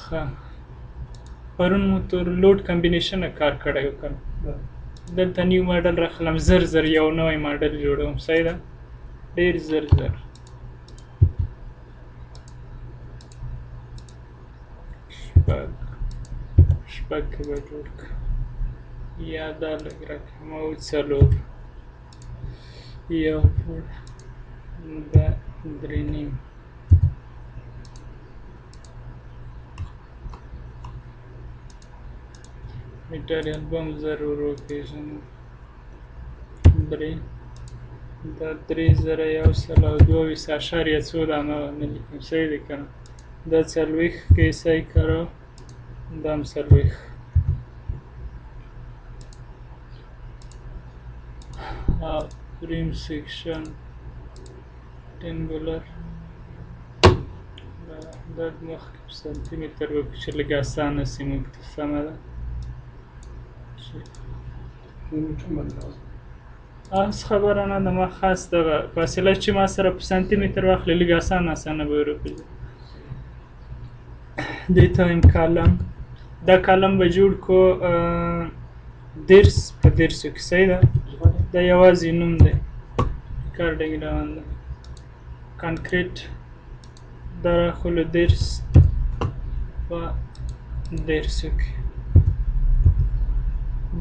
ښه پرون مو تر لوډ کمبینیشن کار کړی و کنه دلته نیو ماډل راخلم زر زر یو نوی ماډل جوړوم صحیح ده ډېر زر زر شپږ کې به جوړ کړم یا دا لږ راکړم او څلور یو فوټ دا درې نیم میټریل به هم ضرور وپېژنو درې دا 3022.څو دانه نه لیکم صحیح دی که نه دا 40 کې صحیح کړو دا هم 40 پریم سیکشن ټینګولر دا مخکې په سانتي متر وکړو چې لږ اسانه سي موږ ته سمه ده اوس خبره نه ده ما خاص دغه فاصله چې ما سره په سانتي متر واخلي لږ اسانه به وروپېژني دې ته وایم کالم دا کالم به جوړ کړو 10 په 10 کې صحیح ده دا یوازې نوم دی ریکارډینګ روان ده کانکریټ دا راخلو 10 په 10 کې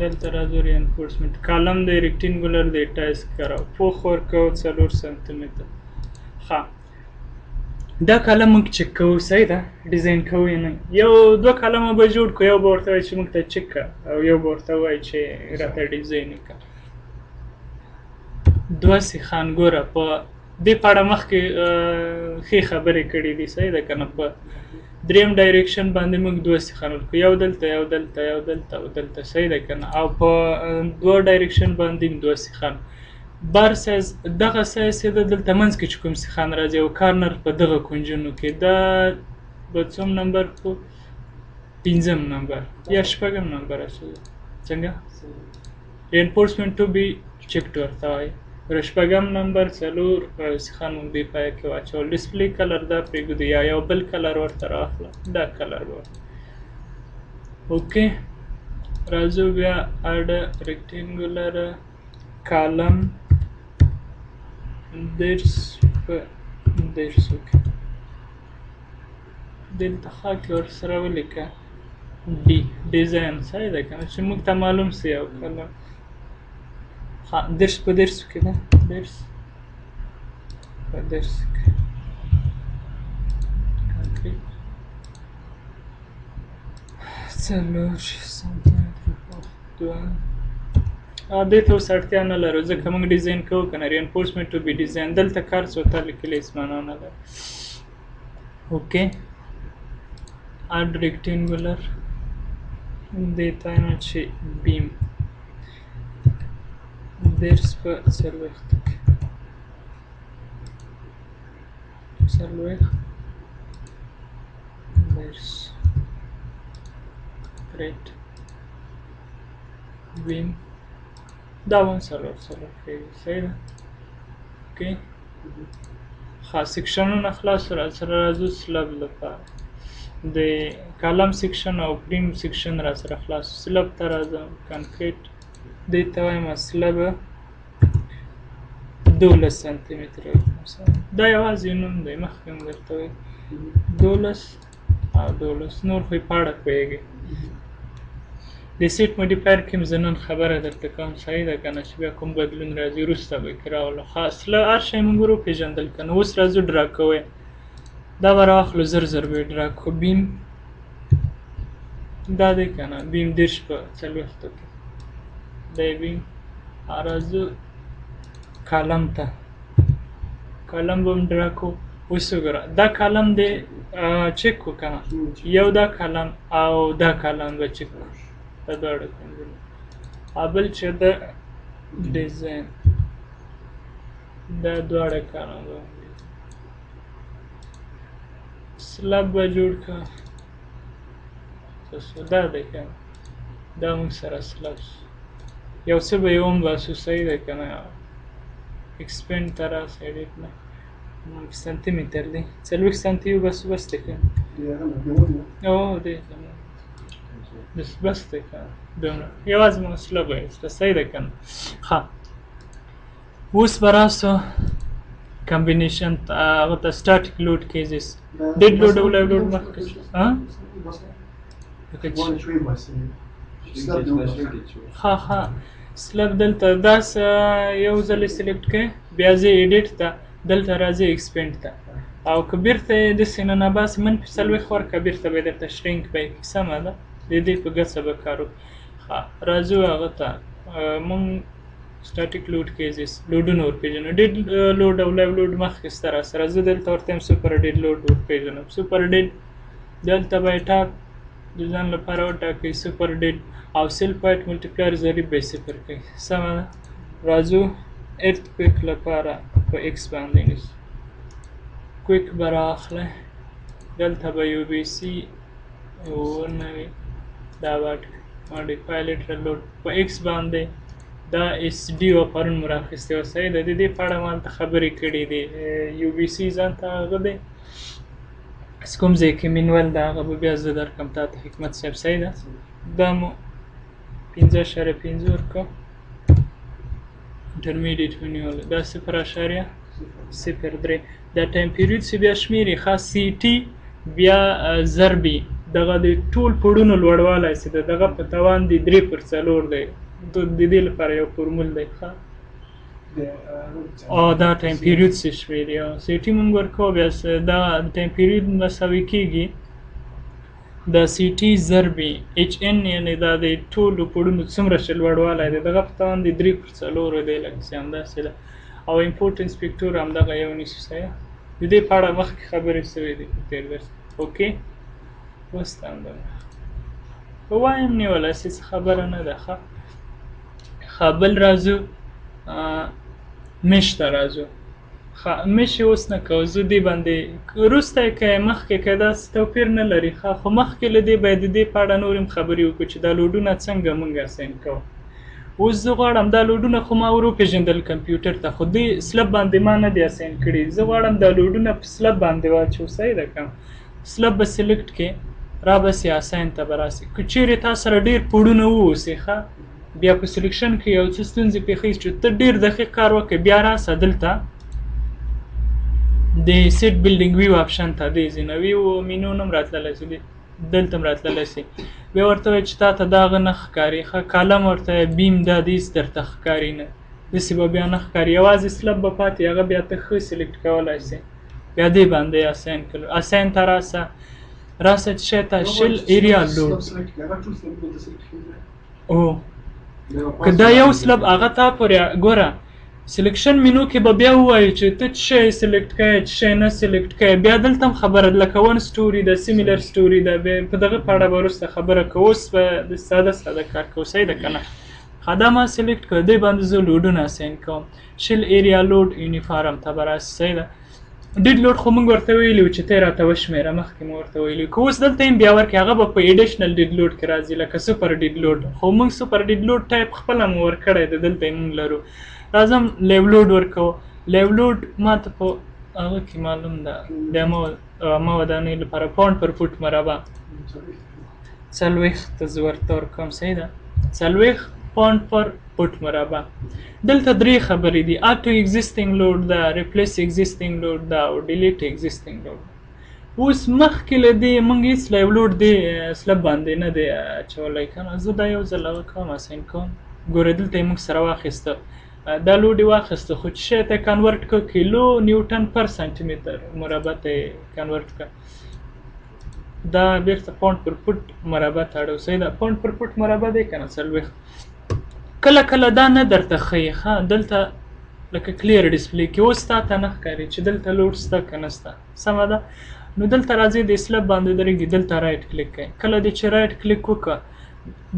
دلته راځو رینفورسمنټ کالم دی ریکټینګولر دی ټایس کراو پوخ ورکوو 4 سانتي متر ښه دا کالم موږ چک کوو صحیح ده ډیزاین کوو یې نه یو دوه کالمه به جوړ کړو یو به ورته وایي چې موږ ته چک کړه او یو به ورته وایي چې راته ډیزاین یې کړه دوه سیخان ګوره په دې په اړه مخکې ښې خبرې کړې دي صحیح ده که نه په دریم ډایرکشن باندې موږ دوه سیخان ورکړو یو دلته یو دلته یو دلته او دلته صحیح ده که نه او په دوه ډایرکشن باندې هم دوه سیخان بار سایز دغه سایز چې ده دلته منځ کې چې کوم سیخان راځي او کارنر په دغه کونجونو کې دا به څوم نمبر په 5م نمبر یا 6م نمبر اچوي څنګه رینفورسمنټ ټو بي چیکډ ورته وایي شپږم نمبر 4 سیخان موږ دې پای کې واچول ډسپلی کلر دا پرېږدو یا یو بل کلر ورته رااخله دا کلر به اوکې راځو بیا اډ ریکټینګولر کالم 10 په 10 کې دلته خا کې ورسره ولیکه ډي ډیزاین صحیح ده که نه چې موږ ته معلوم سي یو کلم ها 10 په 10 کې ده 10 په 10 کې کانکریټ 4 سانتي متر دوه دې ته اوس اړتیا نه لرو ځکه موږ ډیزاین کوو که نه رینفورسمنټ ټو بي ډیزاین دلته کار څو ته لیکلی هېڅ معنا نه لري اوکې اډ ریکټینګولر دې ته وایم چې بیم 10 په 4 کې 4 10 great بیم دا هم 4 کوي صحیح ده اوکې ښه سیکشنونه خلاص راسره راځو سلب لپاره د کالم سیکشن او پریم سیکشن راسره خلاص سلب ته راځم کانکریټ دې ته وایم سلب 12 سانتي متر دا یوازې نوم دی مخکې مو درته وایي 12 او 12 نور خو یې په اړه پوهېږئ د سیټ موډیفایر کې هم زه نن خبره درته کوم صحیح ده که نه چې بیا کوم بدلون راځي وروسته به یې راولو خاص له هر شی موږ ور وپېژندل که نه اوس راځو ډرا کوی دا به راواخلو زر زر به یې ډرا کړو بیم دا دی که نه بیم 10 په 4 کې دی بیم راځو کالم ته کالم به هم ډرا کړو اوس وګوره دا کالم دی چک کړو که نه یو دا کالم او دا کالم به چک کړو دا دواړه کنجونه بل چې د ډیزاین دا دواړه کالم به سلب به جوړ کړه دا دی که نه دا موږ سره سلب یو څه به یې هم باسو صحیح دی که نه ایکسپینډ ته راسه ایډیټ نه سانتي متر دی 40 سانتي وباسو بس دی که او دې بس دی که دومره یوازې مسله به ایسته صحیح ده که نه ښه اوس به راسو کمبینیشن هغه ته سټاټیک لوډ کیزز ډیډ لوډ او لایو لوډ مخکې ښه سلب دلته داسې یو ځل یې سلیکټ کړئ بیا ځئ ایډیټ ته دلته راځئ ایکسپینډ ته او که بیرته یې داسې نه ناباسې منفي 40 ورکړه بیرته به یې درته شرینک به یې کړي سمه ده د دې په ګڅه به کار وکړو ښه راځو هغه ته مونږ سټاټیک لوډ کیزز لوډونه ورپېژنو ډیډ لوډ او لایو لوډ مخکې سته راسره زه دلته ورته یم سوپر ډیډ لوډ ورپېژنم سوپر ډیډ دلته به یې ټاپ د ځان لپاره وټاکئ سوپر ډیډ او سیل پوینټ ملټیپلایر ضریب به یې صفر کوئ سمه ده راځو ارت کویک لپاره په ایکس باندې نیسو کویک به رااخلی دلته به یو بی سی ورنوي دا واټ ماډیفای لیټرل لوډ په ایکس باندې دا اس ډي او پرون مو راخیستې وه صحیح ده د دې په اړه ما هلته خبرې کړي دي یو بی سی ځان ته هغه دی کوم ځای کې مینول ده هغه به بیا زه درکړم تا ته حکمت صاحب صحیح ده دا مو 15.5 ورکړو انټرمیډیټ ونیول دا 0.03 دا ټایم پیریډ چې بیا شمېري خاص سی ټي بیا ضربي دغه د ټول پوړونو لوړوالی چې د دغه په توان دی 3/4 دی د دې لپاره یو فورمول دی ښه او دا ټایم پیریډ چې شمېري سی ټي مونږ ورکوو بیا دا ټایم پیریډ مساوي کېږي د سی ټي ضربي ایچ ان یعنې دا د ټولو پوړونو څومره چې لوړوالی دی دغه په توان دی 3/4 دی لکه چې همداسې ده او امپورټنس فیکټور همدغه یو نیسو صحیح د دې په اړه مخکې خبرې شوې دي په تېر درس اوکې اوس ته همدغه وایم نیولی هسې څه خبره نه ده ښه بل راځو مش ته راځو مش یې اوس نه کوو زه دې باندې وروسته یې که مخکې که داسې توپیر نه لري خو مخکې له دې باید د دې په اړه نور هم خبرې وکړو چې دا لوډونه څنګه موږ اساین کوو اوس زه غواړم دا لوډونه خو ما ور وپېژندل کمپیوټر ته خو دې سلب باندې ما نه دي اساین کړي زه غواړم دا لوډونه په سلب باندې واچو صحیح ده که سلب به سلیکټ کړې را بسې اساین ته به راسې که چیرې تا سره ډېر پوړونه واوسې ښه بیا په سلیکشن کې یو څه ستونزې پېښې چې ته ډېر دقیق کار وکړې بیا راسه دلته د سیټ بلډینګ ویو آپشن ته دې ځینه ویو مینو نه هم راتللی شي دلته هم راتللی شي بیا ورته وایي چې تا ته دا هغه نه ښکاري ښه کالم ورته بیم دا دیس درته ښکاري نه داسې به بیا نه ښکاري یوازې سلب به پاتې هغه بیا ته ښه سلیکټ کولی شي بیا دې باندې اساین کړو اساین ته راسه چې شی ته شل ایریا لوډ او که دا یو سلب هغه تا پورې ګوره سلیکشن مینو کې به بیا ووایي چې ته څه شی سلیکټ کوې څه شی نه سلیکټ کوې بیا دلته هم خبره لکه ون سټوري ده سیمیلر سټوري ده په دغه په اړه به وروسته خبره کوو اوس به د ساده کار کوو صحیح ده که نه ښه دا ما سلیکټ کړه دې باندې زه لوډونه اساین کوم شل ایریا لوډ یونیفارم ته به راسي صحیح ده ډیډ لوډ خو موږ ورته ویلي وو چې ته یې راته وشمېره مخکې مو ورته ویلي که اوس دلته یم بیا ورکړې هغه به په ایډیشنل ډیډ لوډ کې راځي لکه سوپر ډیډ لوډ خو موږ سوپر ډیډ لوډ ټایپ خپله مو ورکړی دی دلته یې موږ لرو راځم لیو لوډ ورکوو لیو لوډ ما ته په هغه کې معلوم ده بیا ما ودانۍ لپاره پاونډ پر فوټ مربع 40 زه ورته ورکوم صحیح ده 40 پاونډ پر فوټ مربع دلته درې خبرې دي اټو ایگزیسټینګ لوډ ده ریپلیس ایگزیسټینګ لوډ ده او ډیلیټ ایگزیسټینګ لوډ اوس مخکې له دې موږ هېڅ لیو لوډ دې سلب باندې نه دی اچولی که نه زه دا یو ځل هغه کوم اساین کوم ګوره دلته یې موږ سره واخیسته دا لوډ یې واخیسته خو چې شی ته یې کنورټ کړه کیلو نیوټن پر سانټي متر مربع ته یې کنورټ کړه دا بیرته پاونډ پر فوټ مربع ته اړوو صحیح ده پاونډ پر فوټ مربع دی که نه 40 کله کله دا نه درته ښیي ښه دلته لکه کلیر ډسپلی کې اوس تا ته نه ښکاري چې دلته لوډ شته که نه شته سمه ده نو دلته راځئ د سلب باندې درېږي دلته رایټ کلیک کوئ کله دې چې رایټ کلیک وکړه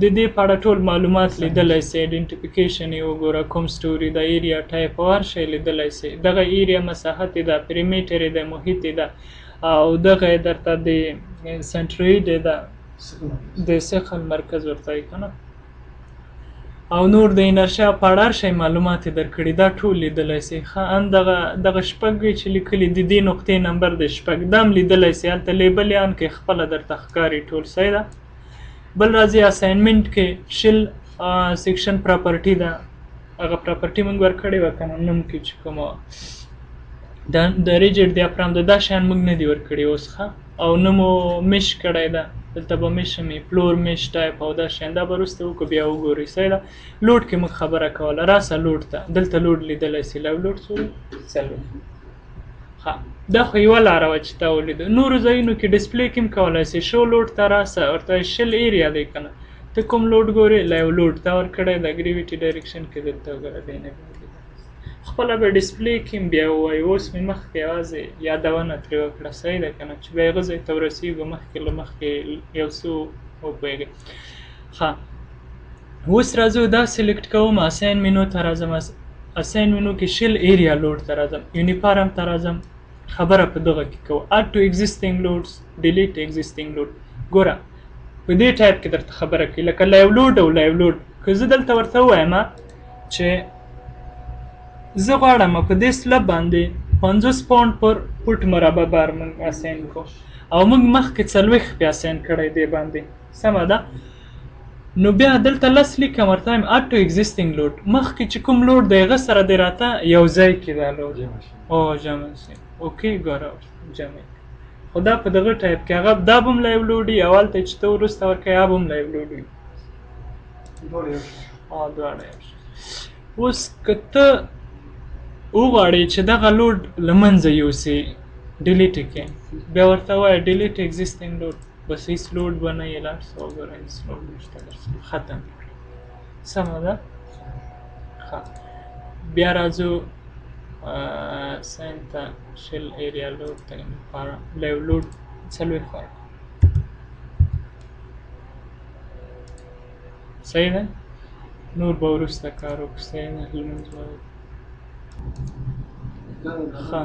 د دې په اړه ټول معلومات لیدلی سئ آیډنټیفیکیشن یې وګوره کوم سټوري ده ایریا ټایپ او هر شی لیدلی سئ دغه ایریا مساحت یې ده پریمیټر یې ده محیط یې ده او دغه یې درته د سنټرویډ یې ده د ثقل مرکز ورته وایي که نه او نور د انرشیا په اړه هر شی معلومات یې درکړي دا ټول لیدلی سئ. ښه ان دغه شپږ چې لیکلي دي دې نقطې نمبر د شپږ دا هم لیدلی سئ، هلته لیبل یې ان کې خپله درته ښکاري ټول صحیح ده. بل راځي اساینمنټ کې شل سیکشن پراپرټي ده، هغه پراپرټي موږ ورکړې وه که نه نوم کې چې کومه د ریجډ دیافرام ده دا شیان موږ نه دي ورکړي اوس ښه، او نه مو میش کړی ده، دلته به میش مې فلور میش ټایپ او دا شیان دا به وروسته وکړو بیا وګورئ صحیح ده. لوډ کې موږ خبره کوله، راسه لوډ ته، دلته لوډ لیدلی سي، لو لوډ څو څلور. ښه دا خو یوه لاره وه چې تا ولیدو. نورو ځایونو کې ډسپلی کې هم کولی سي. شو لوډ ته راسه، ورته شل ایریا دی که نه، ته کوم لوډ ګورې؟ لایو لوډ تا ورکړی ده ګریویټي ډایرکشن کې دلته وګوره دی نه خپله به ډسپلی کې هم بیا ووایي. اوس مې مخکې یوازې یادونه ترې وکړه صحیح ده که نه، چې بیا هغه ځای ته ورسېږو مخکې له مخکې یو څه وپوهېږئ. ښه اوس راځو دا سلیکټ کوم، اساین مینو ته راځم، اساین مینو کې شل ایریا لوډ ته راځم، یونیفارم ته راځم، خبره په دغه کې کوو اډ ټو ایگزیسټینګ لوډز ډیلیټ ایگزیسټینګ لوډ. ګوره په دې ټایپ کې درته خبره کوي لکه لایو لوډ او لایو لوډ. که زه دلته ورته ووایم چې زه غواړم په دې سلب باندې 50 پاونډ پر فوټ مربع بار موږ اساین کو، او موږ مخکې 40 په اساین کړی دی باندې سمه ده. نو بیا دلته لس لیکم ورته وایم اډ ټو ایگزیسټینګ لوډ، مخکې چې کوم لوډ دی هغه سره دی راته یو ځای کې دا لوډ او جمع شي. اوکې ګوره جمع خو دا په دغه ټایپ کې هغه دا به هم لایو لوډ وي او هلته چې ته وروسته ورکوې هغه به هم لایو لوډ وي، دواړه یو شي. اوس که ته وغواړې چې دغه لوډ له منځه یوسې ډیلیټ یې کړې، بیا ورته وایه ډیلیټ ایگزیسټینګ لوډ، بس هېڅ لوډ به نه یې لاړ څه وګوره هېڅ لوډ نشته درسره ختم کړې سمه ده. ښه بیا راځو ساین ته شل ایریا لوډ ته لپاره لایو لوډ 40 ورکړو صحیح ده. نور به وروسته کار وکړو صحیح ده. لمونځ به ښه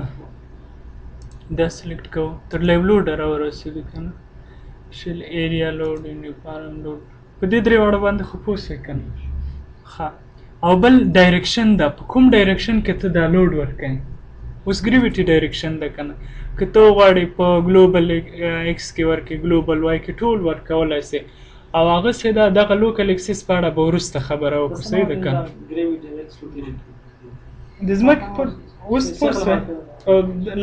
دا سلیکټ کوو تر لایو لوډه راورسېدو که نه، شل ایریا لوډ یونیفارم لوډ په دې درې واړو باندې خو پوه شوې که نه. ښه او بل ډایرکشن ده، په کوم ډایرکشن کې ته دا لوډ ورکوې. اوس ګریویټي ډایرکشن ده که نه، که ته وغواړې په ګلوبل ایکس کې ورکړې ګلوبل وای کې ټول ورکولی سې، او هغسې ده دغه لوکل اکسس په اړه به وروسته خبره وکړو صحیح ده که نه. د ځمکې پر اوس پوه شوې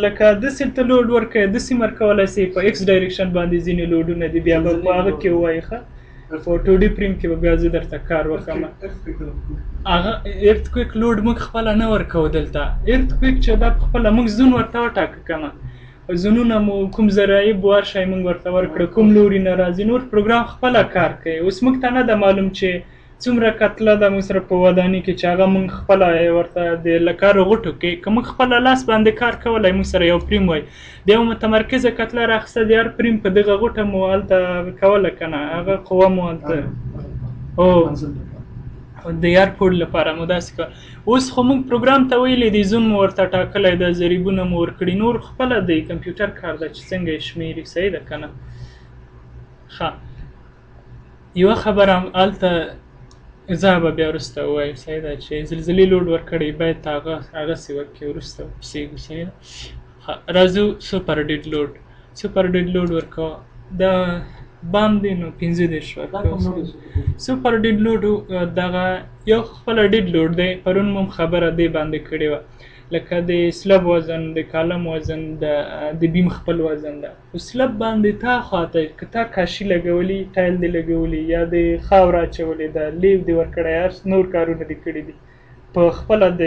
لکه داسې ته لوډ ورکوې داسې هم ورکولی سې په ایکس ډایرکشن باندې ځینې لوډونه دي بیا به په هغه کې ووایي ښه په 2D پریم کې به بیا زه درته کار وکړم. هغه ارتکویک لوډ موږ خپله نه ورکوو دلته. ارتکویک چې دا په خپله موږ زون ورته وټاکه که نه، زونونه مو کوم ضرایب هر شی موږ ورته ورکړه، کوم لوري نه راځي، نور پروګرام خپله کار کوي. اوس موږ ته نه ده معلوم چې څومره کتله ده موږ سره په ودانۍ کې چې هغه موږ خپله ورته د لکه غوټو کې که موږ خپله لاس باندې کار کولی موږ سره یو پریم وای بیا مو متمرکزه کتله راخیسته د هر پریم په دغه غوټه مو هلته کوله که نه، هغه قوه مو هلته د ایرپورټ لپاره مو داسې کول. اوس خو موږ پروګرام ته ویلی دی زون مو ورته ټاکلی ده، ضریبونه مو ورکړي، نور خپله د کمپیوټر کار ده چې څنګه یې شمېري صحیح ده که نه. ښه یوه خبره هلته زه به بیا وروسته ووایم صحیح ده چې زلزلې لوډ ورکړی باید هغسې ورکړي وروسته پسېږو صحیح ده. راځو سوپر ډیډ لوډ. سوپر ډیډ لوډ ورکوه دا بام دی نو 15 ورکوه. سوپر ډیډ لوډ دغه یو خپله ډیډ لوډ دی، پرون مو خبره دی باندې کړې وه لکه د سلب وزن، د کالم وزن، د بیم خپل وزن ده. په سلب باندې تا خواته که تا کاشي لګولي، ټایل دې لګولي یا د خاوره اچولې ده، لیو دې ورکړی، هر نور کارونه دې کړي دي په خپله د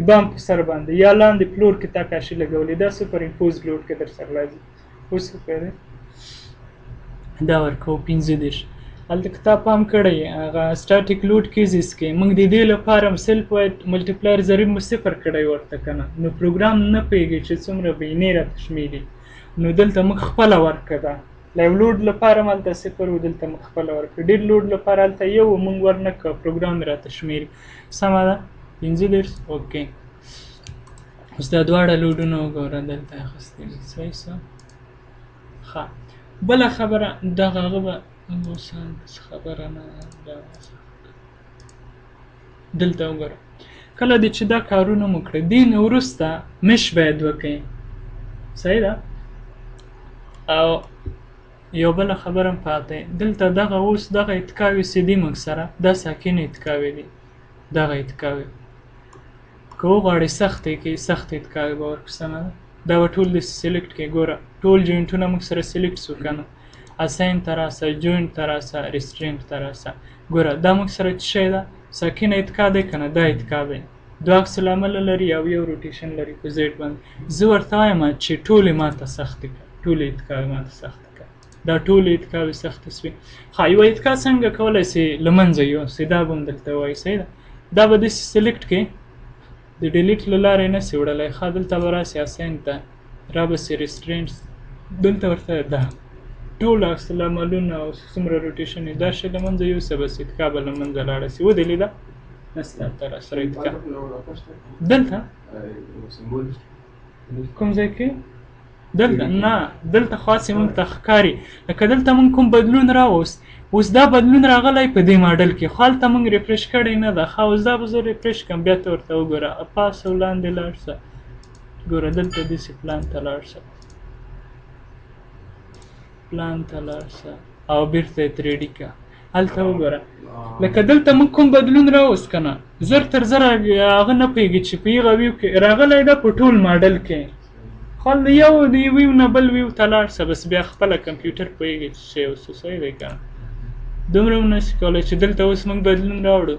بام په سر باندې یا لاندې فلور کې تا کاشي لګولي، دا سوپر امپوز لوډ کې در سره راځي. اوس څه کوې دا ورکوو 15. هلته که تا پام کړی هغه سټاټیک لوډ کیزز کې موږ د دې لپاره سیلف وایډ ملټیپلایر ضریب مو 0 کړی ورته که نه، نو پروګرام نه پوهېږي چې څومره بینې راته شمېري، نو دلته موږ خپله ورکړه ده. لایو لوډ لپاره هم هلته 0 و، دلته موږ خپله ورکړه. ډیډ لوډ لپاره هلته 1 و موږ ورنه کړه، پروګرام یې راته شمېري سمه ده 15. اوکې اوس دا دواړه لوډونه وګوره دلته اخیستي دي صحیح څه. ښه بله خبره دغه هغه به اوس خبره نه ده دلته وګوره کله دې چې دا کارونه مو کړه دې نه وروسته مش باید وکړئ صحیح ده او یو بله خبره هم پاتې دلته دغه اوس دغه اتکاوي چې دي موږ سره دا ساکن اتکاوي دي دغه اتکاوي که وغواړې سختې کې سخت اتکاوي به ورکړو سمه ده دا به ټول داسې سلیکټ کړې ګوره ټول جوینټونه موږ سره سلیکټ شو که نه اساین ته راسه جوینټ ته راسه ریسټرینټ ته راسه ګوره دا موږ سره څه شی ده ساکنه اتکا دی که نه دا اتکا دی دوه عکس العمله لري او یو روټیشن لري په زیډ باندې زه ورته وایم چې ټولې ماته سختې کړه ټولې اتکاوې ماته سختې کړه دا ټولې اتکاوې سختې سوې ښه یوه اتکا څنګه کولی سې له منځه یوسې دا به هم دلته وایي صحیح ده دا به داسې سلیکټ کړې د ډیلیټ له لارې نه سې وړلی ښه دلته به راسې اساین ته را به سې ریسټرینټس دلته ورته دا ټول عکس العملونه او څومره روټیشن دا شی له منځه یوسه بس اتکا به له منځه لاړه سي ودې لیده نسته ته راسره اتکا دلته کوم ځای کې دلته نه دلته خاصې موږ ته ښکاري لکه دلته موږ کوم بدلون راوست اوس دا بدلون راغلی په دې ماډل کې خو هلته موږ ریفرش کړی نه ده ښه اوس دا به زه ریفرش کړم بیا ته ورته وګوره پاس او لاندې لاړ شه ګوره دلته داسې پلان ته لاړ شه پلان ته لاړ شه او بیرته یې 3D که هلته وګوره لکه دلته موږ کوم بدلون راوست که نه زر تر زره هغه نه پوهېږي چې په هغه ویو کې راغلی ده په ټول ماډل کې خو یو د ویو نه بل ویو ته لاړ شه بس بیا خپله کمپیوټر پوهېږي چې شی اوس صحیح دی که نه دومره هم نشي کولی چې دلته اوس موږ بدلون راوړو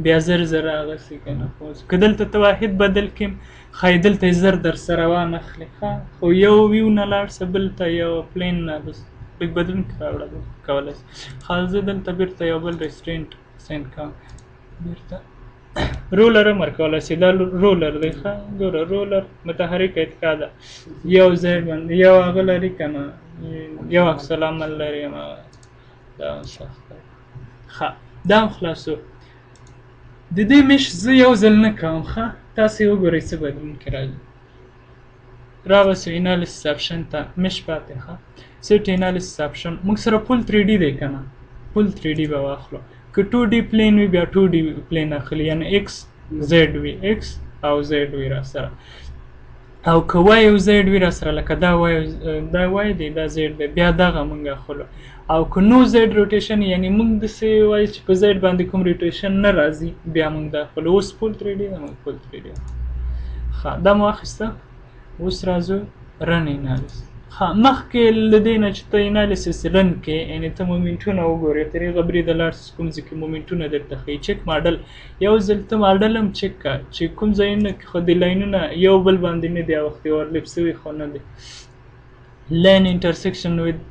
بیا زر زر هغسې که نه که دلته ته واحد بدل کړم ښایي دلته یې زر در سره وانخلې ښه خو یو ویو نه لاړ شه بل ته یو پلین نه بس لږ بدلون راوړه کولی شي ښه زه دلته بېرته یو بل ریسټرینټ سینډ کوم بېرته رولر هم ورکولی شي دا رولر دی ښه ګوره رولر متحرکه اتکا ده یو ځای باندې یو هغه لري که نه یو عکس العمل لري هماغه دا هم سخت دی ښه دا هم خلاصو د دې مش زه یو ځل نه کوم ښه تاسې وګورئ څه بدلون کې راځي راوسو انالیسس آپشن ته مش پاتې ښه سیټ انالیسس آپشن موږ سره فل 3D دی که نه فل 3D به واخلو که 2D پلین وي بیا 2D پلین اخلي یعنې ایکس زیډ وي ایکس او زیډ وي را سره او که وای او زیډ وي را سره لکه دا وای دی دا زیډ دی بیا دغه موږ اخلو او که نو زیډ روټیشن یعنې موږ داسې وایو چې په زیډ باندې کوم روټیشن نه راځي بیا موږ دا اخلو اوس فل 3D ده موږ فل 3D ښه دا مو واخیسته اوس راځو رن انالیسس ها مخکې له دې نه چې ته انالیسس رن کې یعنې ته مومنټونه وګورې تر هغه بریده لاړ کوم ځای کې مومنټونه درته ښیي چک ماډل یو ځل ته ماډل هم چک کړه چې کوم ځایونه کې خو د لاینونه یو بل باندې نه دي وختې اورلیپ سوي خو نه دی لاین انټرسیکشن وید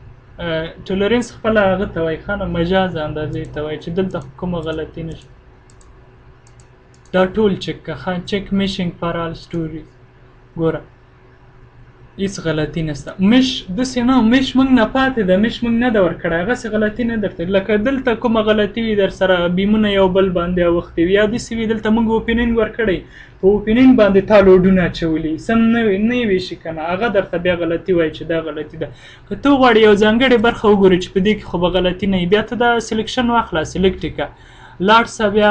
ټولرنس خپله هغه ته وایي ښه نه مجاز اندازې ته وایي چې دلته کومه غلطي نشته دا ټول چک کړه ښه چک میشینګ فار آل سټوریز ګوره هیڅ غلطي نشته مش داسې نه مش موږ نه پاتې ده مش موږ نه ده ورکړی هغسې غلطي نه درته لکه دلته کومه غلطي وي در سره بیمونه یو بل باندې اوښتې وي یا داسې وي دلته موږ اوپینین ورکړی په اوپینین باندې تا لوډونه اچولي سم نه وي شي که نه هغه درته بیا غلطي وایي چې دا غلطي ده که ته وغواړې یو ځانګړې برخه وګورې چې په دې کې خو به غلطي نه وي بیا ته دا سلیکشن واخله سلیکټ یې کړه لاړ شه بیا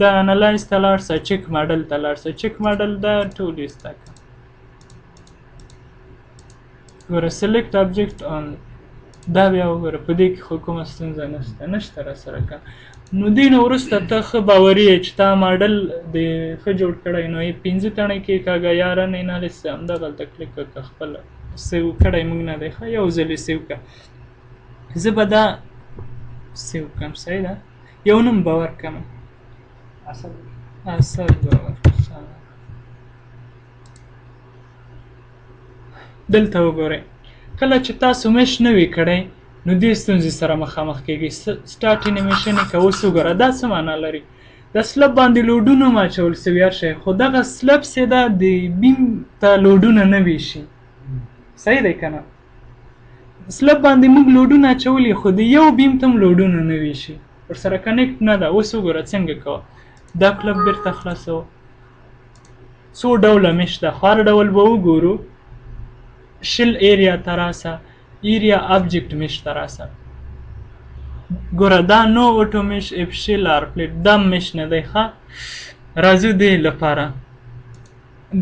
د انالایز ته لاړ شه چک ماډل ته لاړ شه چک ماډل دا ټول یې زده کړه ګوره سلیکټ آبجیکټ آن دا بیا وګوره په دې کې خو کومه ستونزه نشته را سره که نو دې نه وروسته ته ښه باوري یې چې تا ماډل د ښه جوړ کړی نو یې 5 تڼۍ کې کاږه یا رن انالیسس همدغلته کلیک کړه خپله سیو کړی موږ نه دی ښه یو ځل یې سیو کړه زه به دا سیو کړم صحیح ده یو نوم به ورکړم اسد به ورکړم دلته وګورئ کله چې تاسو مش نه وي کړی نو دې ستونزې سره مخامخ کېږئ سټارټ انیمیشن یې که اوس وګوره دا څه معنا لري د سلب باندې لوډونه هم اچول سوي هر شی خو دغه سلب چې ده د بیم ته لوډونه نه ویشي صحیح دی که نه سلب باندې موږ لوډونه اچولي خو د یو بیم ته هم لوډونه نه ویشي ورسره کنیکټ نه ده اوس وګوره څنګه کوه دا کلب بېرته خلاصوه څو ډوله مش ده خو هر ډول به وګورو شل ایریا ته راسه ایریا آبجیکټ مش ته راسه ګوره دا نو اوټو مش افشل آر پلیټ دا مش نه دی ښه راځو دې لپاره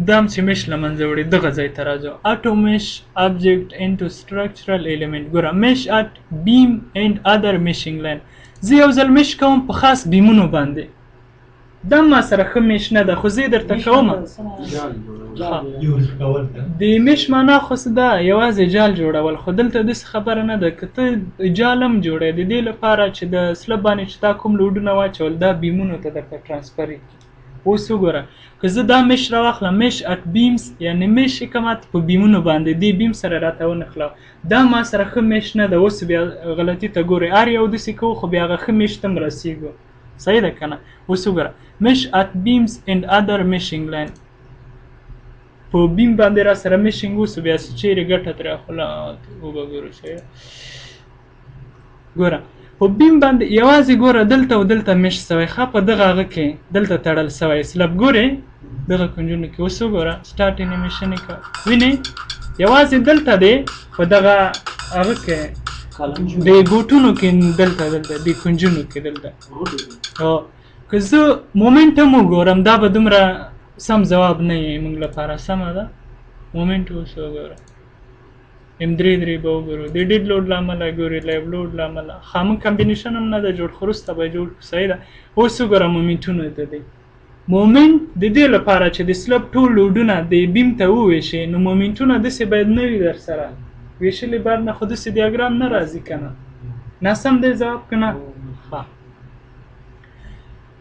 دام چې مش له منځه وړي دغه ځای ته راځو auto mesh object into structural element ګوره mesh at beam and other meshing line زه یو ځل مش کوم په خاص بیمونو باندې دا ما سره ښه مش نه ده خو زه یې درته کومه د مش معنا خو څه ده یوازې جال جوړول خو دلته داسې خبره نه ده که ته جال هم جوړی د دې لپاره چې د سلب باندې چې تا کوم لوډونه واچول دا بیمونو ته درته ټرانسفر کړي اوس وګوره که زه دا مش راواخلم مش اټ بیمز یعنې مش یې کومه په بیمونو باندې دې بیم سره راته ونښلم دا ما سره ښه مش نه ده اوس بیا غلطي ته ګورئ هر یو داسې کوو خو بیا هغه ښه مش ته هم رسېږو صحیح ده که نه اوس وګوره مش اټ بیمز اینډ ادر مشینګ لاین په بیم باندې را سره مشینګ وسو بیا چې چیرې ګټه ترې اخله وبه ګورو صحیح ګوره په بیم باندې یوازې ګوره دلته او دلته مش سوی ښه په دغه هغه کې دلته تړل سوی سلب ګورې دغه کنجونو کې اوس وګوره سټارټ انیمیشن یې کوه وینې یوازې دلته دی په دغه هغه کې د ګوټونو کې دلته د کنجونو کې دلته که زه مومنټ هم وګورم دا به دومره سم ځواب نه یې موږ لپاره سمه ده مومنټ اوس وګوره M3 به وګورو د ډیډ لوډ له امله ګورې لایو لوډ له امله خامه کمبینیشن هم نه ده جوړ خو وروسته به جوړ کړو صحیح ده اوس وګوره مومنټونه ته دی مومنټ د دې لپاره چې د سلب ټول لوډونه د بیم ته وویشي نو مومنټونه داسې باید نه وي در سره ویشلې باید نه خو داسې دیاګرام نه راځي که نه ناسم دی ځواب که نه ښه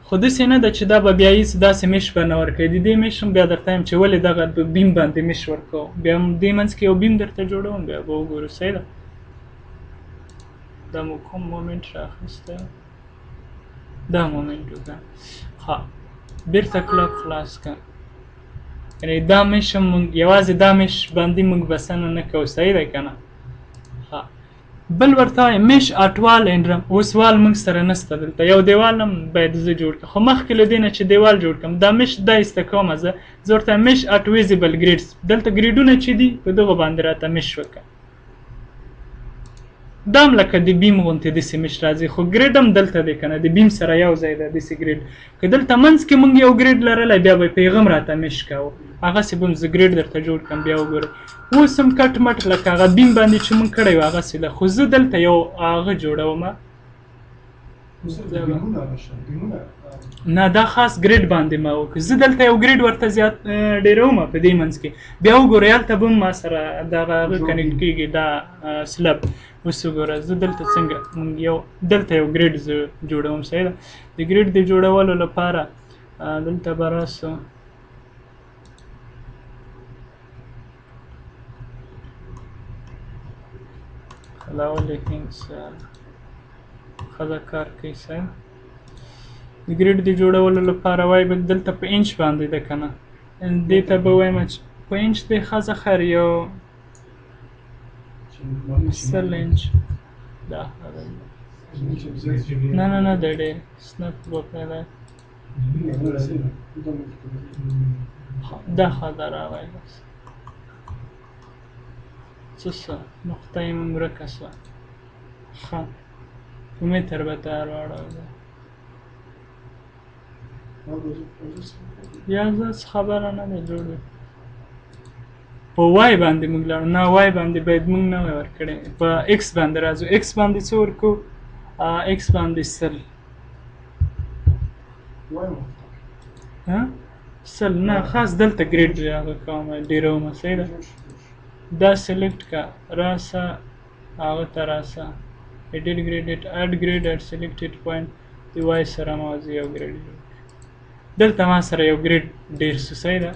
خو داسې نه ده چې دا به بیا هېڅ داسې مش به نه ورکوي د دې مش هم بیا درته یم چې ولې دغه بیم باندې مش ورکوو بیا هم دې منځ کې یو بیم درته جوړوم بیا به وګورو صحیح ده دا مو کوم مومنټ رااخیستی دا مومنټ وکړه ښه بېرته کلک خلاص کړه یعنې دا مش هم مونږ یوازې دا مش باندې مونږ بسنه نه کوو صحیح دی که نه ښه بل ورته وایي مش اټوال اینډرم اوس وال موږ سره نسته دلته یو دیوال هم باید زه جوړ کړم خو مخکې له دې نه چې دیوال جوړ کړم دا مش دا ایسته کومه زه ورته مش اټ ویزیبل ګریډس دلته ګریډونه چې دي په دغو باندې راته مش وکړه دا هم لکه د بیم غوندې داسې مش راځي خو ګریډ هم دلته دی که نه د بیم سره یو ځای ده داسې ګریډ که دلته منځ کې موږ یو ګریډ لرلی بیا به پیغام راته مش کوو هغسې به هم زه ګریډ درته جوړ کړم بیا وګورئ اوس هم کټ مټ لکه هغه بیم باندې چې موږ کړی و هغسې ده خو زه دلته یو هغه جوړوم نه دا خاص ګریډ باندې ما وکړ زه دلته یو ګریډ ورته زیات ډېروم په دې منځ کې بیا وګورئ هلته به هم ما سره دغه هغه کنیکټ کېږي دا سلب اوس وګوره زه دلته څنګه یو دلته یو ګریډ زه جوړوم صحیح ده د ګریډ د جوړولو لپاره دلته به راسو دا ولې هینس ښځه کار کوي صحیح د ګریډ د جوړولو لپاره وایي به دلته په انچ باندې ده که نه دې ته به وایم چې په انچ دی ښځه خیر یو 100 انچ دا نه دی ډېر سنپ به پیدا دا ښه ده راغی بس څه شوه نقطه یې مونږ ورکه شوه ښه په متر به تیار واړوو یا زه خبره نه ده جوړ په وای باندې موږ لاړو نه وای باندې باید موږ نه وای ورکړی په ایکس باندې راځو ایکس باندې څه ورکو ایکس باندې 100 نه خاص دلته ګریډ هغه کوم ډېرومه صحیح ده دا سلیکټ کا راسه هغه ته راسه edit graded add grade at selected point د وای سره موازي یو ګریډ دلته ما سره یو ګریډ ډېر څه صحیح ده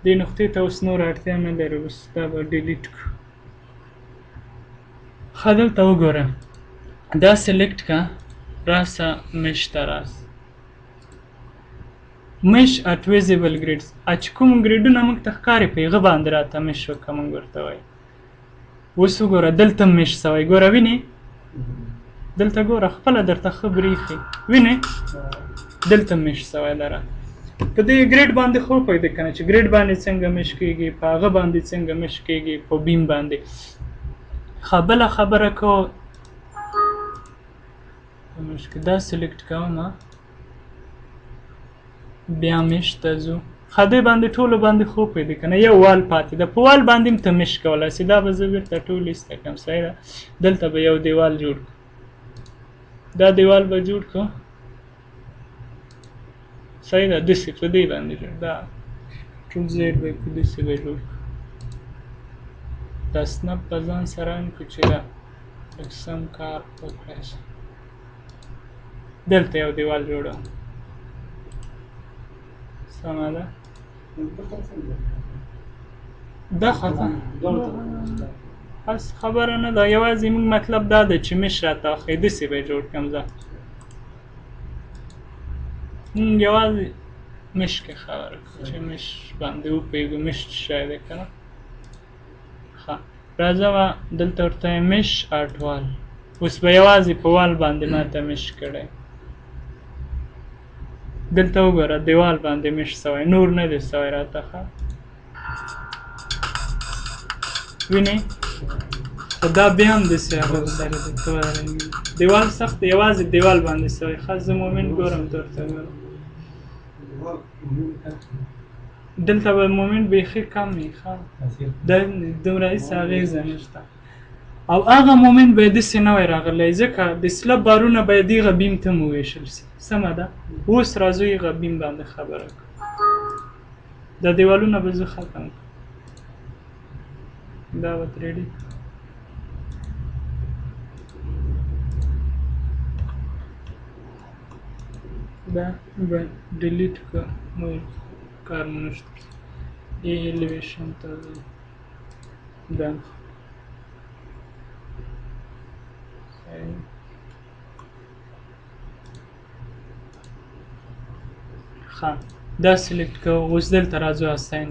دې نقطې ته اوس نور اړتیا نه لري بس دا به ډیلیټ کړو ښه دلته وګوره دا سلیکټ کا راسه مش ته راسه مش اټ ویزیبل ګریډس چې کوم ګریډونه موږ ته ښکاري په هغه باندې راته مش وکړه موږ ورته وایو اوس وګوره دلته مش سوی ګوره وینې دلته ګوره خپله درته ښه برېښي وینې دلته مش سوی لره په دې ګریډ باندې خو پوهېده که نه چې ګریډ باندې څنګه مش کېږي په هغه باندې څنګه مش کېږي په بیم باندې ښه بله خبره کو مش کې دا سلیکټ کوم بیا مش ته ځو خدای باندې ټولو باندې خو پیدا کنه یو وال پاتې ده په وال باندې ته مش کولای سي دا به زه بیرته ټول ایسته کم صحیح ده دلته به یو دیوال جوړ دا دیوال به جوړ کړو صحیح ده داسې په دې باندې جوړ دا ټول زیر به په داسې به جوړ دا سنپ په ځان سره کړو چې دا سم کار وکړی شي دلته یو دیوال جوړوم سمه ده دا خطا هس خبره نه ده یوازې موږ مطلب دا ده چې مش راته وښیي داسې به یې جوړ کړم زه یوازې مش کې خبره کړو چې مش باندې وپوهېږو مش څه شی دی که نه ښه راځه دلته ورته مش آرټ وال اوس به یوازې په وال باندې ماته مش کړی دلته وګوره دیوال باندې مش سوی نور نه دی سوی راته ښه وینئ خو دا بیا هم داسې هغه سره دی دیوال سخت دی یوازې دیوال باندې سوی ښه زه مومنټ ګورم ته ورته ګورم دلته به مومنټ بیخي کم وي ښه دومره هېڅ اغېزه نشته او هغه مومنټ به یې داسې نه وی راغلی ځکه د سلب بارونه باید هغه بیم ته هم وویشل سي سمه ده اوس راځو هغه بیم باندې خبره کړو دا دیوالونه به زه ختم کړم دا به ترېډي دا به ډیلیټ کړه نور کار مو نشته ایلیویشن ته دا ښه دا سلیکټ کوو اوس دلته راځو اساین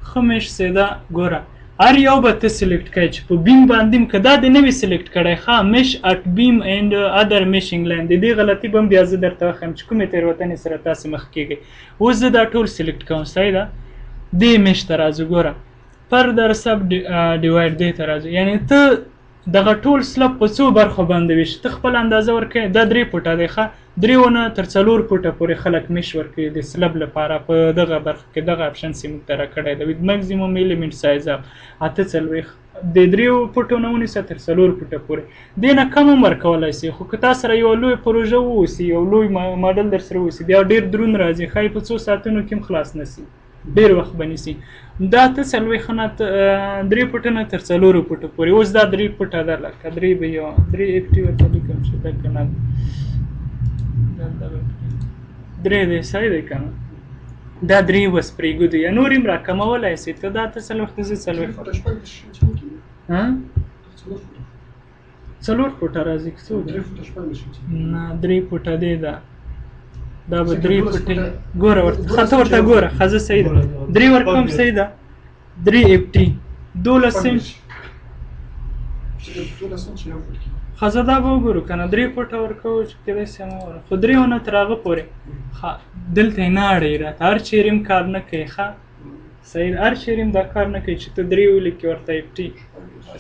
ښه مش سیده ګوره هر یو به ته سلیکټ کوې چې په بیم باندې هم که دا دې نه وي سلیکټ کړی ښه مش اټ بیم اینډ ادر مشینګ لاین د دې غلطي به هم بیا زه درته وښیم چې کومې تېروتنې سره تاسې مخ کېږئ اوس زه دا ټول سلیکټ کوم صحیح ده دې مش ته راځو ګوره فردر سب ډیوایډ دې ته راځو یعنې ته دغه ټول سلب په څو برخو باندې ویش ته خپل اندازه ورکوې دا 3 فوټه دی ښه 3 نه تر 4 فوټه پورې خلک مش ورکوي د سلب لپاره په دغه برخه کې دغه اپشن یې موږ ته راکړی دی وید میکزیمم ایلیمنټ سایز اف 48 د 3 فوټو نه ونیسه تر 4 فوټه پورې دې نه کم هم ورکولی سي خو که تا سره یوه لوی پروژه واوسي یو لوی ماډل در سره واوسي بیا ډېر دروند راځي ښایي په څو ساعتونو کې هم خلاص نه سي ډېر وخت به نیسي دا ته 4 نه 3 فوټه نه تر 4 فوټه پورې اوس دا 3 فوټه ده لکه 3 به یو 3 ایفټي ورته لیکم چې دا که نه 3 دی صحیح دی که نه دا 3 بس پرېږدو یا نور هم راکمولی سي ته دا ته 4 وخته زه 4 فوټه راځي که څو نه 3 فوټه دی دا به 3 فوټې ګوره ورته ته ورته ګوره ښځه صحیح ده 3 ورکوم صحیح ده 3 ایفټي 12 سنټ ښځه دا به وګورو که نه 3 فوټه ورکوو چې کېدای سي هماغه خو 3 نه تر هغه پورې دلته یې نه اړوي راته هر چېرې هم کار نه کوي ښه صحیح هر چېرې هم دا کار نه کوي چې ته 3 ولیکې ورته ایفټي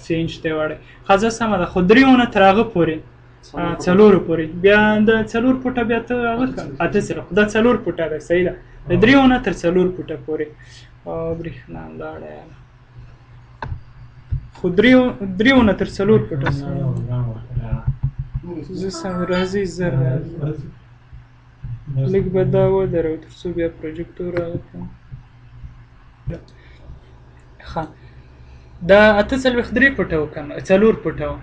سی انچ ته یې واړوي ښځه سمه ده خو 3 نه تر هغه پورې 4 پورې بیا د 4 فوټه بیا ته هغه کړه 8 دا 4 فوټه ده صحیح ده د 3 نه تر 4 فوټه پورې برېښنا لاړه خو 3 نه تر 4 فوټه زه سم راځي زر راځي لږ به دا ودرو تر څو بیا پروجیکټور هغه کړم ښه دا 48 3 فوټه وکړم 4 فوټه وه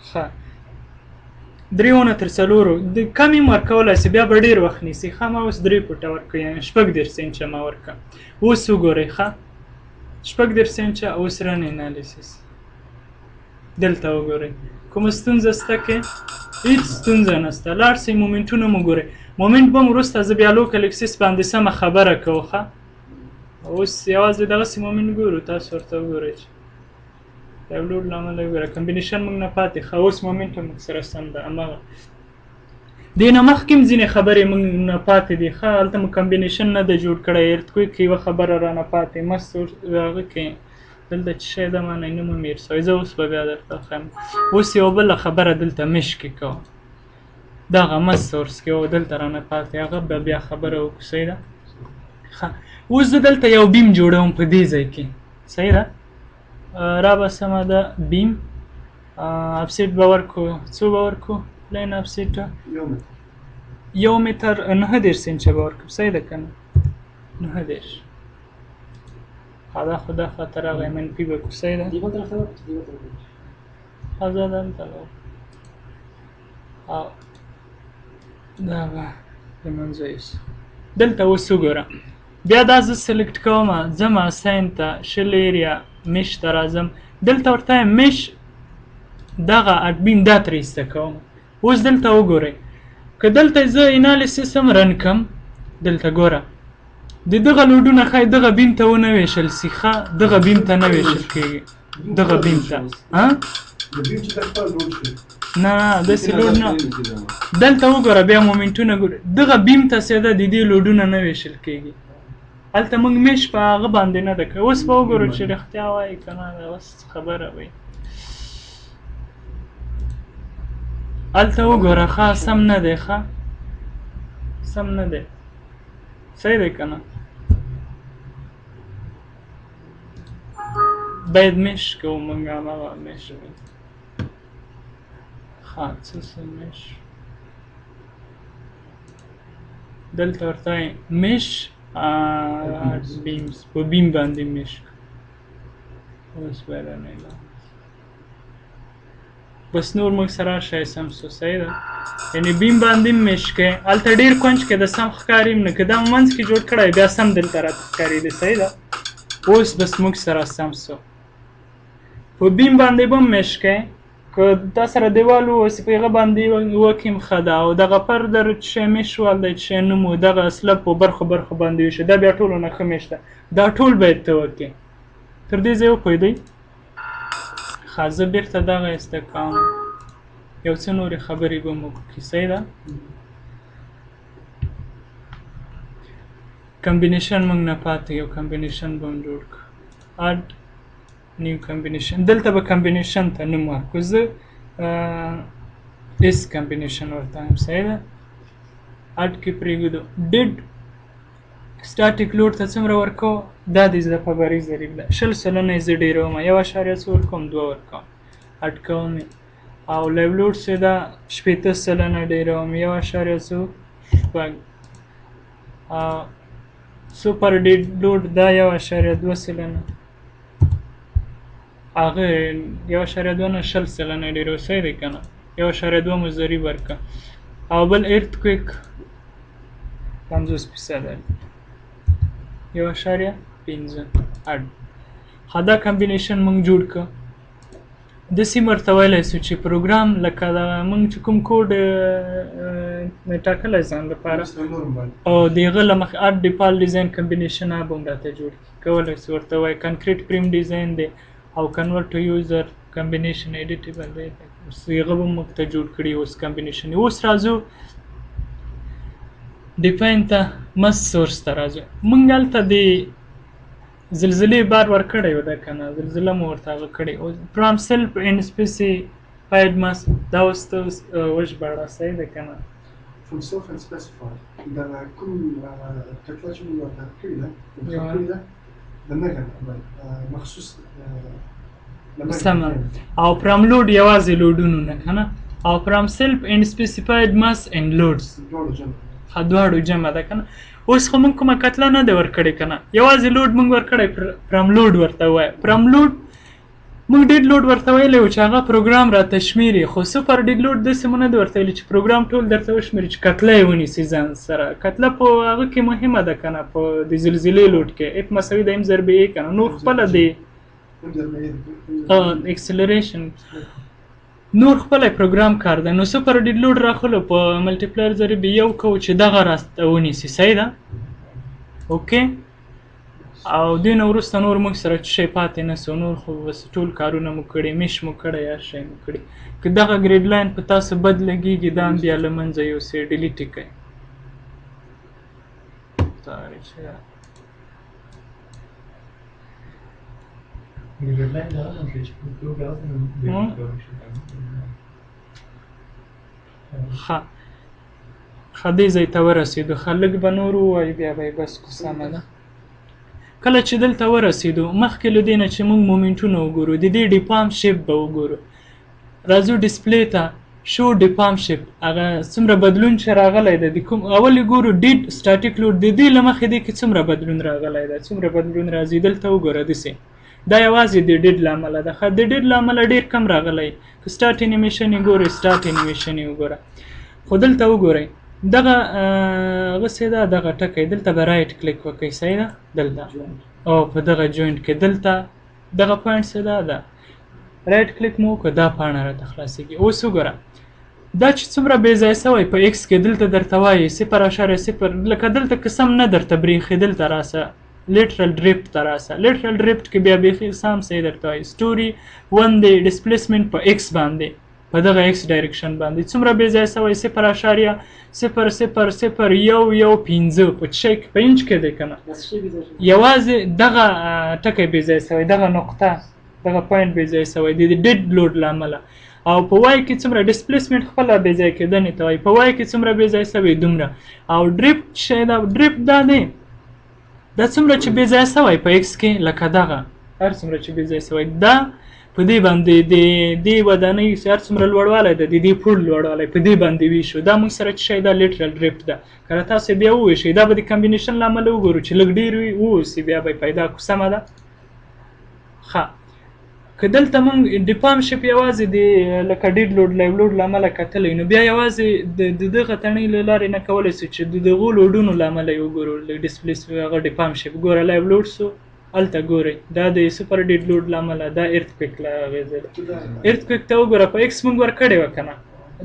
ښه 3 نه تر 4 د کم یې ورکولی سي بیا به ډېر وخت نیسي ښه ما اوس 3 فوټه ورکړو یعنې 14 سنچه ما ورکړه اوس وګورئ ښه 14 سنچه اوس رن انالیسیس دلته وګورئ کومه ستونزه شته کې هېڅ ستونزه نشته لاړ سئ مومنټونه مو ګورئ مومنټ به م وروسته زه بیا لوکل اکسس باندې سمه خبره کوو ښه اوس یوازې دغسې مومنټ ګورو تاسو ورته وګورئ چې ډاونلوډ له امله وګوره کمبینیشن موږ نه پاتې ښه اوس مومنټ هم موږ سره سم ده هماغه دې نه مخکې هم ځینې خبرې موږ نه پاتې دي ښه هلته مو کمبینیشن نه ده جوړ کړی ارتکویک کې یوه خبره رانه پاتې مست هغه کې دلته چې شی ده مانه نه مو میر سوی زه اوس به بیا درته وښیم اوس یوه بله خبره دلته مش کې کوم دغه مس سورس کې او دلته رانه پاتې هغه به بیا خبره وکړو صحیح ده. ښه اوس زه دلته یو بیم جوړوم په دې ځای کې صحیح ده. را به سمه ده بیم افسیټ به ورکو څو به ورکو پلین افسیټ 1 متر 9 سنچه به ورکو صحیح ده که نه 9 دا خو دا خاطر هغه منفي به کو صحیح ده. زه دلته او دا به د منځه یوسو دلته اوس وګوره بیا دا زه سلیکټ کوم ځم اساین ته شل ایریا مش ته راځم دلته ورته مش دغه اډمین دا ترې ایسته کوم. اوس دلته وګورئ که دلته زه انالیسیس هم رن کړم دلته ګوره د دغه لوډونه ښایي دغه بیم ته ونه ویشل سي ښه دغه بیم ته نه ویشل کېږي دغه بیم ته نه داسې لوډ نه دلته وګوره بیا مومنټونه ګوره دغه بیم ته سیده د دې لوډونه نه ویشل کېږي هلته موږ میش په هغه باندې نه ده کوي. اوس به وګورو چې رښتیا وایي که نه اوس خبره وایي هلته وګوره ښه سم نه دی ښه سم نه دی صحیح دی که نه باید میش کوو موږ هماغه میش ښه څه میش دلته ورته میش بیمز په بیم باندې میش اوس بیرنی بس نور موږ سره شای سم سو صحیح ده یعنی بیم باندې میش کې هلته ډېر کونج کې د سم ښکاري نه که دا منځ کې جوړ کړی بیا سم دلته راته ښکارېده صحیح ده. اوس بس موږ سره سم سو په بیم باندې به میش کې که تا سره دیوال ووسي په هغه باندې وکړم ښه ده او دغه پردر چې میش وال دی چې نه مو دغه سلب په برخو باندې وشي دا بیا ټولو نه ښه میش ده دا ټول باید ته وکړې تر دې ځای وپوهېدئ. ښه زه بېرته دغه ایسته کوم یو څه نورې خبرې به مو وکړي صحیح ده. کمبینیشن موږ نه پاتې یو کمبینیشن به هم جوړ کړو اډ نیو کمبینیشن دلته به کمبینیشن ته نوم ورکړو زه اس کمبینیشن ورته وایم صحیح ده. اډ کې پرېږدو ډیډ سټاټیک لوډ ته څومره ورکوو دا د زده په بری ضریب ده 20 سلنه یې زه ډېروم 1.4 ورکوم 2 ورکوم اډ کوم او لایو لوډ چې ده 80 سلنه ډېروم 1.4 سوپر ډیډ لوډ دا 1.2 سلنه هغه 1.2 نه 20 سلنه ډېرو صحیح دی که نه 1.2 مو ضریب ورکړه او بل ارتکویک 50% 1.5 اډ ښه دا کمبینیشن موږ جوړ کړه داسې ورته ویلی سو چې پروګرام لکه د موږ چې کوم کوډ ټاکلی ځان لپاره او د هغه له مخې اډ ډیفالټ ډیزاین کمبینیشن هغه به هم راته جوړ کړي کولی سو ورته وایي کنکریټ پریم ډیزاین دی او کنورټ ټو یوزر کمبینیشن ایډیټیبل دی هغه به موږ ته جوړ کړي اوس کمبینیشن اوس راځو ډیفاین ته مس سورس ته راځو موږ هلته د زلزلې بار ورکړی و ده که نه زلزله مو ورته هغه کړې فرام سیلف اینډ سپیسیفاید مس دا اوس ته وژباړه صحیح ده که نه from self and specified دا کوم کتله چې موږ ورته کړې ده د نهه مخصوص سمه او فرام لوډ یوازې لوډونو نه که نه او فرام سیلف اینډ سپیسیفاید مس اینډ لوډز دواړو جمع ده که نه اوس خو موږ کومه کتله نه ده ورکړې که نه یوازې لوډ موږ ورکړی فرام لوډ ورته ووایه فرام لوډ موږ ډېډ لوډ ورته ویلی و چې هغه پروګرام راته شمېري خو سوپر ډېډ لوډ داسې مو نه ده ورته ویلي چې پروګرام ټول درته وشمېري چې کتله یې ونیسي ځان سره کتله په هغه کې مهمه ده که نه په د زلزلې لوډ کې اف مساوي د ام ضرب ای که نه نور خپله د اکسلریشن نور خپله پروګرام کار ده نو سوپر ډېډ لوډ راخلو په ملټیپلایر ضرب یو کوو چې دغه راته ونیسي صحیح ده اوکې او دې نه وروسته نور موږ سره څه شی پاتې نه سو نور خو بس ټول کارونه مو کړي میش مو کړی هر شی مو کړي که دغه ګریډ لاین په تاسو بد لګېږي دا هم بیا له منځه یوسئ ډیلیټ یې کړئ ښه ښه دې ځای ته ورسېدو ښه لږ به نور ووایو بیا به یې بس کړو سمه ده. کله چې دلته ورسېدو مخکې له دې نه چې موږ مومنټونه وګورو د دې ډیپام شیپ به وګورو. راځو ډسپلی ته شو ډیپام شیپ هغه څومره بدلون چې راغلی دی د کوم اول ګورو ډیډ سټاټیک لوډ د دې له مخې دی کې څومره بدلون راغلی دی څومره بدلون راځي دلته وګوره دسې دا یوازې د ډیډ له امله ده ښه د ډیډ له امله ډېر کم راغلی که سټارټ انیمیشن یې ګورئ سټارټ انیمیشن یې وګوره خو دلته وګورئ دغه هغسې ده دغه ټکی دلته به رایټ کلیک وکړئ صحیح ده دلته او په دغه جوینټ کې دلته دغه پوینټ څه ده رایټ کلیک مو وکړه دا پاڼه راته خلاصېږي. اوس وګوره دا چې څومره بې ځای سوی په ایکس کې دلته درته وایي 0.0 لکه دلته که سم نه درته برېښي دلته راسه لیټرل ډریفټ ته راسه لیټرل ډریفټ کې بیا بیخي سم صحیح درته وایي سټوري 1 دی ډسپلیسمنټ په ایکس باندې په دغه ایکس ډایرکشن باندې څومره بې ځای سوی 0.00115 په شی په انچ کې دی که نه یوازې دغه ټکی بې ځای سوی دغه نقطه دغه پوینټ بې ځای سوی دی د ډیډ لوډ له امله او په وای کې څومره ډسپلیسمنټ خپله بې ځای کېدنې ته وایي په وای کې څومره بې ځای سوی دومره او ډریفټ شی دا ډریفټ دا دی دا څومره چې بې ځای سوی په ایکس کې لکه دغه هر څومره چې بې ځای سوی دا په دې باندې د دې ودانۍ هر څومره لوړوالی ده د دې پوړ لوړوالی په دې باندې ویشو دا موږ سره چې شی دا لیټرل ډریفټ ده که تاسو بیا وویشئ دا به د کمبینیشن له امله وګورو چې لږ ډېر واوسي بیا به یې پیدا کړو سمه ده ښه که دلته موږ ډیپام شپ یوازې د لکه ډیډ لوډ لایو لوډ له امله کتلی نو بیا یوازې د دغه تڼۍ له لارې نه کولی سو چې د دغو لوډونو له امله یې وګورو ډسپلی هغه ډیپام شپ ګوره لایو لوډ سو هلته ګورئ دا د سوپر ډیډ لوډ له امله دا ارتکویک له اغېزه ده ارتکویک ته وګوره په ایکس موږ ورکړې وه که نه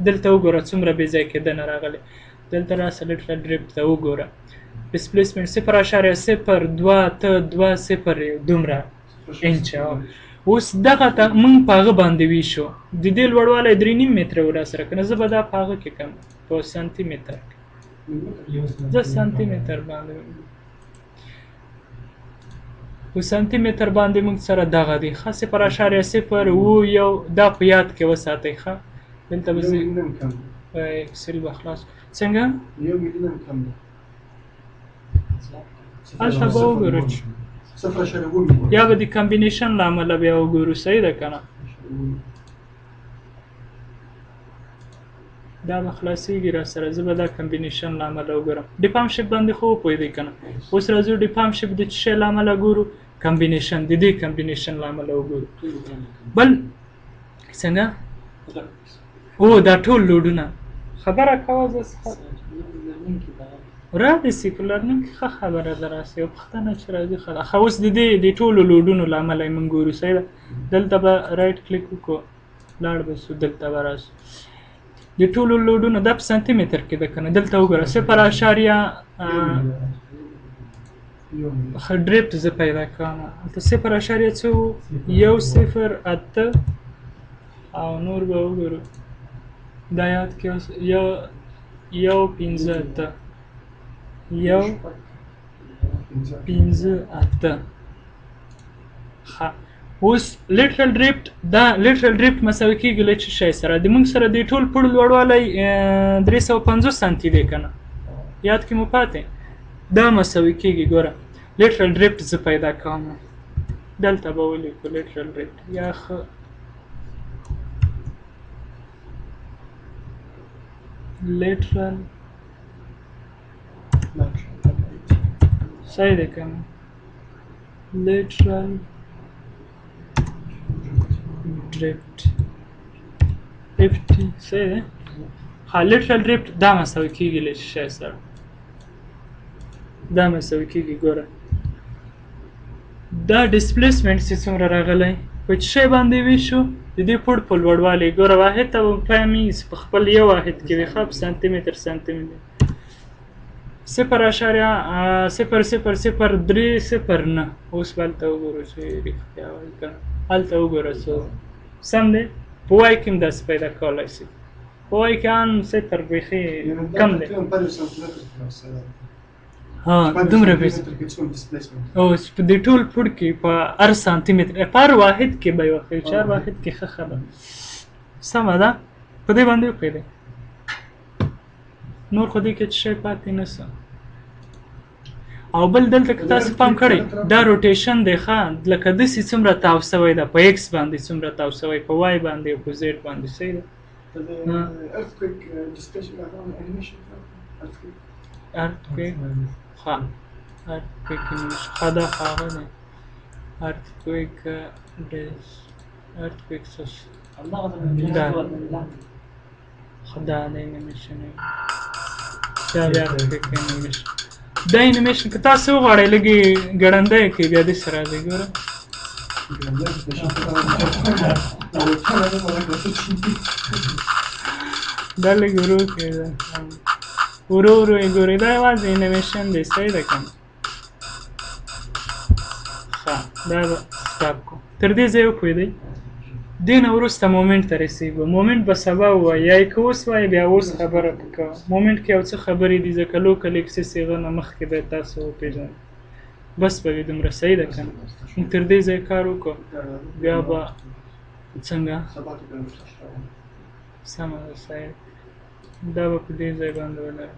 دلته وګوره څومره بې ځای کېدنه راغلې دلته راسه لیټرل ډریفټ ته وګوره ډسپلیسمنټ 0.220 دومره انچه اوس دغه ته موږ په هغه باندې ویشو د دې لوړوالی 3.5 متره و راسره که نه زه به دا په هغه کې کم په سانتي متر کې زه سانتي متر باندې په سانتي متر باندې موږ سره دغه دی ښه 0.01 دا په یاد کې وساتئ ښه دلته به زه اکسل به خلاص څنګه هلته به وګورو یا به د کمبینیشن له امله بیا وګورو صحیح ده که نه دا به خلاصېږي را سره زه به دا کمبینیشن له امله وګورم ډیپام شپ باندې خو وپوهېدئ که نه اوس راځو ډیپام شپ د څه شی له امله ګورو کمبینیشن د دې کمبینیشن له امله وګورو بل څنګه او دا ټول لوډونه خبره کوه زه را د سیکولر نن کې ښه خبره ده راسې یو پوښتنه چې راځي ښه ده ښه اوس د دې د ټولو لوډونو له امله یې موږ ګورو صحیح ده دلته به رایټ کلیک وکړو لاړ به سو دلته به راسو د ټولو لوډونو دا په سانتي متر کې ده که نه دلته وګوره 0.1 ډریفټ زه پیدا کوم هلته 0.08 او نور به وګورو دا یاد کې اوس یو 15 یو 15 ښه اوس لیټرل ډریفټ دا لیټرل ډریفټ مساوي کېږي له څه شی سره د موږ سره د ټول پوړ لوړوالی 350 سانتي دی که نه یاد کې مو پاتې دا مساوي کېږي ګوره لیټرل ډریفټ زه پیدا کوم دلته به ولیکو لیټرل ډریفټ یا ښه لیټرل صحیح دی که نه لیټرل ډریفټ 50 صحیح دی ها لیټرل ډریفټ دا مساوي کېږي له شی سره دا مساوي کېږي ګوره دا ډسپلیسمنټ چې څومره راغلی په څه شی باندې ویشو د دې پوړ په لوړوالي ګوره واحد ته به فهمي په خپل یو واحد کې وي ښه په سانتي متر 0.00309 اوس به هلته وګورو چې رښتیا وایي که نه هلته وګوره څو سم دی په وای کې هم داسې پیدا کولی شي په وای کې ان صفر بیخي کم دی ها دومره اوس په دې ټول پوړ کې په هر سانتي متر په هر واحد کې به یې وښیو چې هر واحد کې ښه ده سمه ده په دې باندې وپوهېدئ نور خو دې کې څه شی پاتې نه څه. او بل دلته که تاسو پام کړئ دا روټیشن دی ښه لکه داسې څومره تاو شوی ده په ایکس باندې څومره تاو شوی په وای باندې او په زیډ باندې صحیح ده. earthquake displacement animation earthquake earthquake ها earthquake ښه دا هغه دی earthquake earthquake دا animation دا بیا earthquake animation دا انیمیشن که تاسو وغواړئ لږې ګړندی کړئ بیا داسې راځئ ګوره دا لږ ورو کړئ ورو ورو یې ګورئ دا یوازې انیمیشن دی صحیح ده که نه ښه دا به سټاپ کړو تر دې ځای وپوهېدئ دې نه وروسته مومنټ ته رسېږو مومنټ به سبا ووایي یا یې که اوس وایي بیا اوس خبره کوه مومنټ کې یو څه خبرې دي ځکه لوکل اکسس هغه نه مخکې باید تاسو وپېژنئ بس به وي دومره صحیح ده که نه موږ تر دې ځای کار وکړو بیا به څنګه سمه ده صحیح دا به په دې ځای باندې ولرو